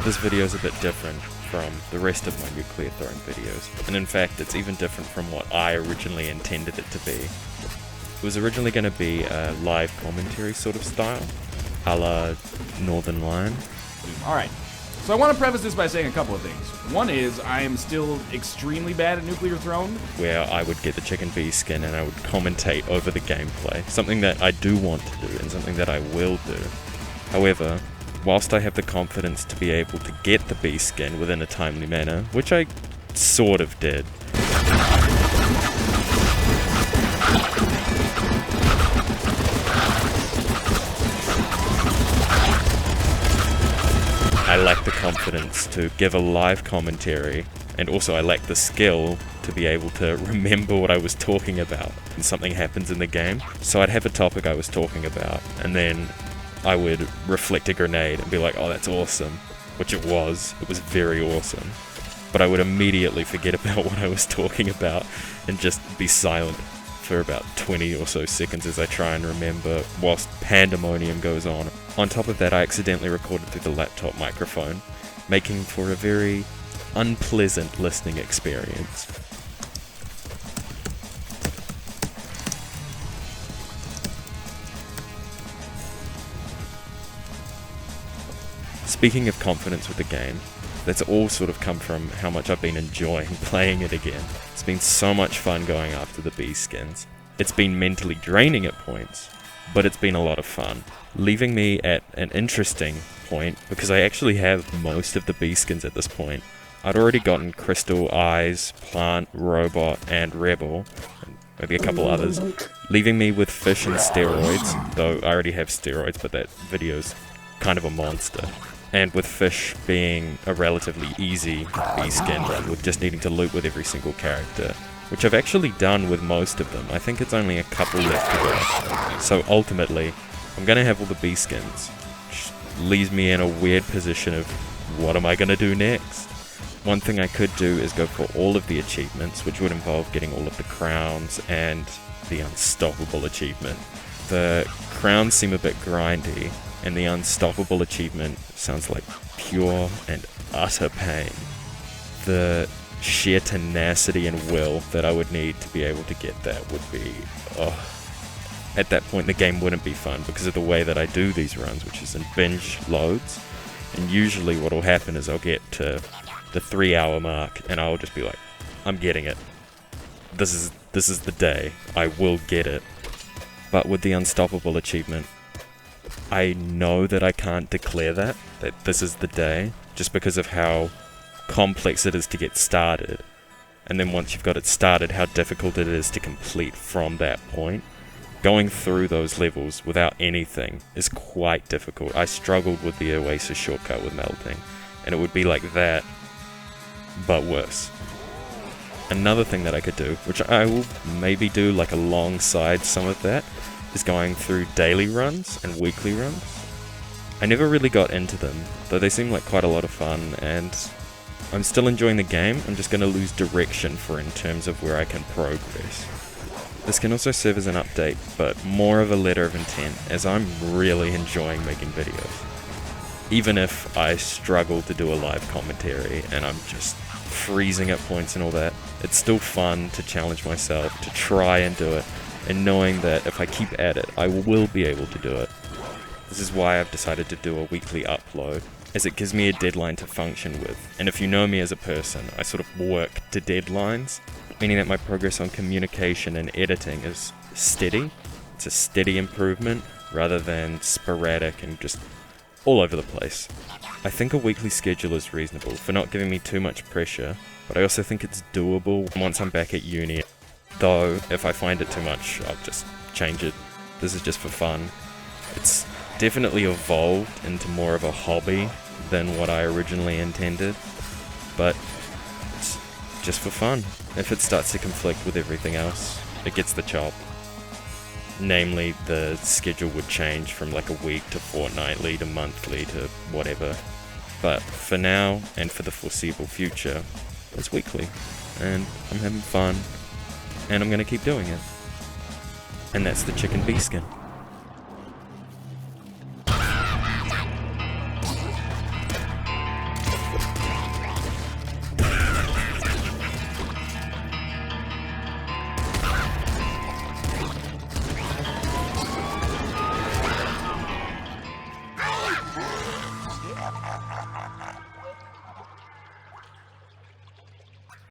This video is a bit different from the rest of my nuclear throwing videos, and in fact it's even different from what I originally intended it to be. It was originally going to be a live commentary sort of style, a la Northern Lion. Alright, so I want to preface this by saying a couple of things. One is, I am still extremely bad at nuclear thrown. Where I would get the chicken bee skin and I would commentate over the gameplay, something that I do want to do and something that I will do. However, whilst I have the confidence to be able to get the bee skin within a timely manner, which I sort of did, I lack the confidence to give a live commentary, and also I lack the skill to be able to remember what I was talking about when something happens in the game. So I'd have a topic I was talking about, and then I would reflect a grenade and be like, oh, that's awesome, which it was very awesome. But I would immediately forget about what I was talking about and just be silent for about 20 or so seconds as I try and remember whilst pandemonium goes on. On top of that, I accidentally recorded through the laptop microphone, making for a very unpleasant listening experience. Speaking of confidence with the game, that's all sort of come from how much I've been enjoying playing it again. It's been so much fun going after the bee skins. It's been mentally draining at points, but it's been a lot of fun, leaving me at an interesting point because I actually have most of the bee skins at this point. I'd already gotten Crystal, Eyes, Plant, Robot, and Rebel, and maybe a couple others, leaving me with Fish and Steroids, though I already have Steroids, but that video's kind of a monster. And with Fish being a relatively easy bee skin run, with just needing to loot with every single character, which I've actually done with most of them. I think it's only a couple left to go. So ultimately, I'm going to have all the bee skins, which leaves me in a weird position of what am I going to do next? One thing I could do is go for all of the achievements, which would involve getting all of the crowns and the Unstoppable achievement. The crowns seem a bit grindy, and the Unstoppable achievement sounds like pure and utter pain. The sheer tenacity and will that I would need to be able to get that would be, At that point the game wouldn't be fun because of the way that I do these runs, which is in binge loads. And usually what will happen is I'll get to the 3-hour mark and I'll just be like, I'm getting it. This is the day. I will get it. But with the Unstoppable achievement, I know that I can't declare that this is the day, just because of how complex it is to get started. And then once you've got it started, how difficult it is to complete from that point. Going through those levels without anything is quite difficult. I struggled with the Oasis shortcut with melting, and it would be like that, but worse. Another thing that I could do, which I will maybe do like alongside some of that, is going through daily runs and weekly runs. I never really got into them, though they seem like quite a lot of fun, and I'm still enjoying the game. I'm just going to lose direction in terms of where I can progress. This can also serve as an update, but more of a letter of intent, as I'm really enjoying making videos. Even if I struggle to do a live commentary and I'm just freezing at points and all that, it's still fun to challenge myself, to try and do it, and knowing that if I keep at it, I will be able to do it. This is why I've decided to do a weekly upload, as it gives me a deadline to function with. And if you know me as a person, I sort of work to deadlines, meaning that my progress on communication and editing is steady. It's a steady improvement, rather than sporadic and just all over the place. I think a weekly schedule is reasonable for not giving me too much pressure, but I also think it's doable once I'm back at uni. Though, if I find it too much, I'll just change it. This is just for fun. It's definitely evolved into more of a hobby than what I originally intended, but it's just for fun. If it starts to conflict with everything else, it gets the chop. Namely, the schedule would change from like a week to fortnightly to monthly to whatever. But for now, and for the foreseeable future, it's weekly. And I'm having fun. And I'm going to keep doing it. And that's the chicken bee skin.